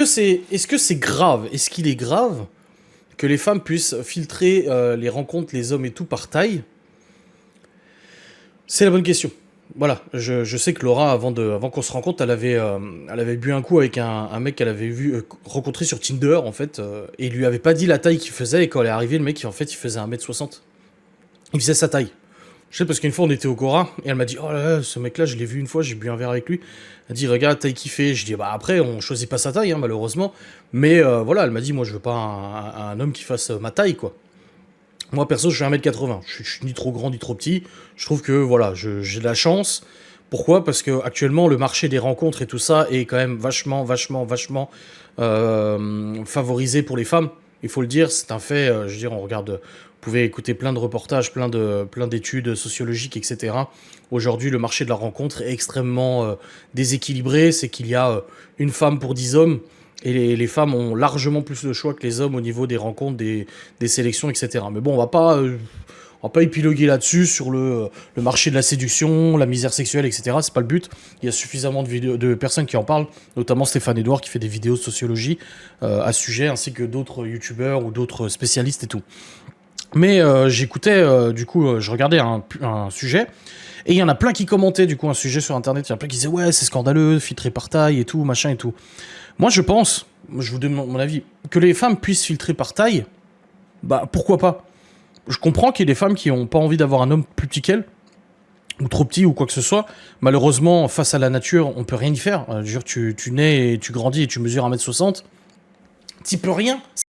Est-ce que c'est grave? Est-ce qu'il est grave que les femmes puissent filtrer les rencontres, les hommes et tout par taille? C'est la bonne question. Voilà, je sais que Laura, avant qu'on se rencontre, elle avait bu un coup avec un mec qu'elle avait vu rencontrer sur Tinder, en fait, et il lui avait pas dit la taille qu'il faisait, et quand elle est arrivée, le mec, en fait, il faisait 1m60. Il faisait sa taille. Je sais parce qu'une fois on était au Cora et elle m'a dit oh là là ce mec là je l'ai vu une fois, j'ai bu un verre avec lui. Elle dit regarde taille qu'il fait. Je dis bah après on choisit pas sa taille hein, malheureusement. Mais voilà elle m'a dit moi je veux pas un homme qui fasse ma taille quoi. Moi perso je suis 1m80. Je suis ni trop grand ni trop petit. Je trouve que voilà j'ai de la chance. Pourquoi? Parce que actuellement le marché des rencontres et tout ça est quand même vachement favorisé pour les femmes. Il faut le dire, c'est un fait. Je veux dire, on regarde, vous pouvez écouter plein de reportages, plein d'études sociologiques, etc. Aujourd'hui, le marché de la rencontre est extrêmement déséquilibré. C'est qu'il y a une femme pour 10 hommes. Et les femmes ont largement plus de choix que les hommes au niveau des rencontres, des sélections, etc. Mais bon, on va pas épiloguer là-dessus sur le marché de la séduction, la misère sexuelle, etc. C'est pas le but. Il y a suffisamment de personnes qui en parlent, notamment Stéphane Edouard qui fait des vidéos de sociologie à ce sujet, ainsi que d'autres youtubeurs ou d'autres spécialistes et tout. Mais j'écoutais, je regardais un sujet, et il y en a plein qui commentaient du coup un sujet sur internet. Il y en a plein qui disaient ouais, c'est scandaleux, filtré par taille et tout, machin et tout. Moi je pense, je vous demande mon avis, que les femmes puissent filtrer par taille, bah pourquoi pas? Je comprends qu'il y ait des femmes qui n'ont pas envie d'avoir un homme plus petit qu'elles, ou trop petit, ou quoi que ce soit. Malheureusement, face à la nature, on peut rien y faire. Je veux dire, tu nais et tu grandis et tu mesures 1m60. T'y peux rien.